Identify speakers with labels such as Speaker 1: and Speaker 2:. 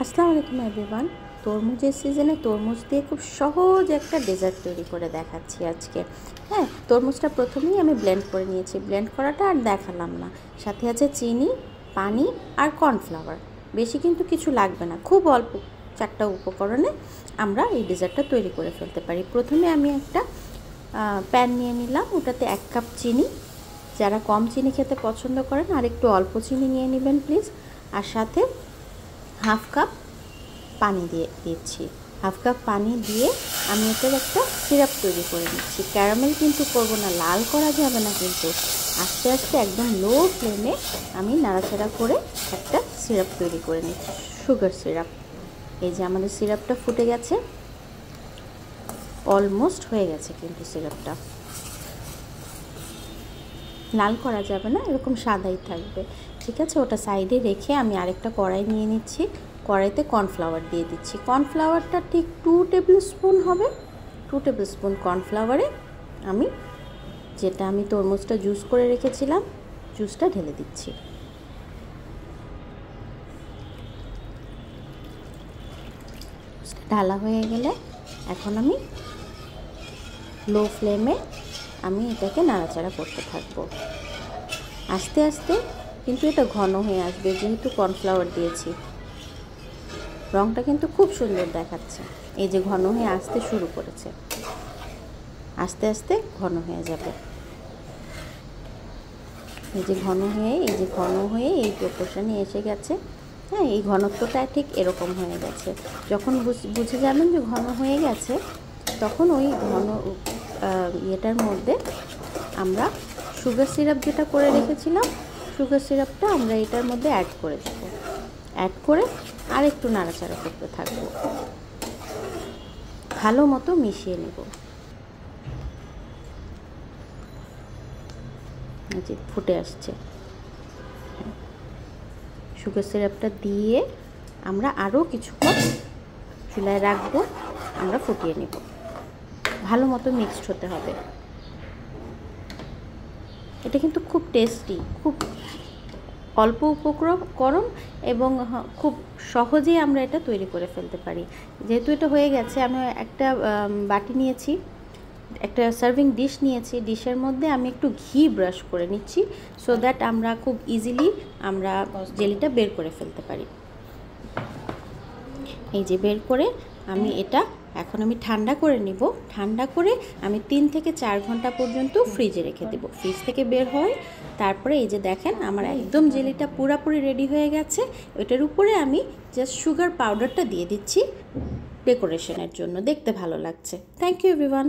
Speaker 1: আসসালামু আলাইকুম এভরিওয়ান। তরমুজের সিজনে তরমুজ দিয়ে খুব সহজ একটা ডেজার্ট তৈরি করে দেখাচ্ছি আজকে। হ্যাঁ, তরমুজটা প্রথমেই আমি ব্লেন্ড করে নিয়েছি। ব্লেন্ড করাটা আর দেখালাম না। সাথে আছে চিনি, পানি আর কর্নফ্লাওয়ার। বেশি কিন্তু কিছু লাগবে না, খুব অল্প 4টা উপকরণে আমরা এই ডেজার্টটা তৈরি করে ফেলতে পারি। প্রথমে আমি একটা প্যান নিয়ে নিলাম, ওটাতে 1 কাপ চিনি। যারা কম চিনি খেতে পছন্দ করেন আর একটু অল্প চিনি নিয়ে নেবেন প্লিজ। আর সাথে হাফ কাপ পানি দিচ্ছি। হাফ কাপ পানি দিয়ে আমি এটার একটা সিরাপ তৈরি করে নিচ্ছি। ক্যারামেল কিন্তু করবো না, লাল করা যাবে না কিন্তু। আস্তে আস্তে একদম লো ফ্লেমে আমি নাড়াচাড়া করে একটা সিরাপ তৈরি করে নিচ্ছি, সুগার সিরাপ। এই যে আমাদের সিরাপটা ফুটে গেছে, অলমোস্ট হয়ে গেছে কিন্তু সিরাপটা। লাল করা যাবে না, এরকম সাদাই থাকবে। ঠিক আছে, ওটা সাইডে রেখে আমি আরেকটা কড়াই নিয়ে নিচ্ছি। কড়াইতে কর্নফ্লাওয়ার দিয়ে দিচ্ছি। কর্নফ্লাওয়ারটা ঠিক 2 টেবিল স্পুন হবে। 2 টেবিল স্পুন কর্নফ্লাওয়ারে আমি তরমুজটা জুস করে রেখেছিলাম, জুসটা ঢেলে দিচ্ছি। ঢালা হয়ে গেলে এখন আমি লো ফ্লেমে এটাকে নাড়াচাড়া করতে থাকবো। আস্তে আস্তে কিন্তু এটা ঘন হয়ে আসবে, যেহেতু কর্নফ্লাওয়ার দিয়েছি। রঙটা কিন্তু খুব সুন্দর দেখাচ্ছে। এই যে ঘন হয়ে আসতে শুরু করেছে, আস্তে আস্তে ঘন হয়ে যাবে। এই যে ঘন হয়ে এই প্রপোর্শনে এসে গেছে। হ্যাঁ, এই ঘনত্বটা ঠিক এরকম হয়ে গেছে। যখন বুঝে যাবেন যে ঘন হয়ে গেছে, তখন ওই ঘন ইয়েটার মধ্যে আমরা সুগার সিরাপ যেটা করে রেখেছিলাম, সুগার সিরাপটা আমরা এটার মধ্যে অ্যাড করে দেবো। অ্যাড করে আর একটু নাড়াচাড়া করতে থাকবো, ভালো মতো মিশিয়ে নেব। যে ফুটে আসছে, সুগার সিরাপটা দিয়ে আমরা আরও কিছুক্ষণ চুলায় রাখবো, আমরা ফুটিয়ে নেব। ভালো মতো মিক্সড হতে হবে। এটা কিন্তু খুব টেস্টি, খুব অল্প উপকরণ এবং খুব সহজেই আমরা এটা তৈরি করে ফেলতে পারি। যেহেতু এটা হয়ে গেছে, আমি একটা বাটি নিয়েছি, একটা সার্ভিং ডিশ নিয়েছি। ডিশের মধ্যে আমি একটু ঘি ব্রাশ করে নিচ্ছি, সো দ্যাট আমরা খুব ইজিলি আমরা জেলিটা বের করে ফেলতে পারি। এই যে বের করে এখন আমি ঠান্ডা করে নিব। ঠান্ডা করে আমি 3 থেকে 4 ঘন্টা পর্যন্ত ফ্রিজে রেখে দেব। ফ্রিজ থেকে বের হয়, তারপরে এই যে দেখেন আমার একদম জেলিটা পুরোপুরি রেডি হয়ে গেছে। ওইটার উপরে আমি জাস্ট সুগার পাউডারটা দিয়ে দিচ্ছি ডেকোরেশনের জন্য, দেখতে ভালো লাগছে। Thank you everyone.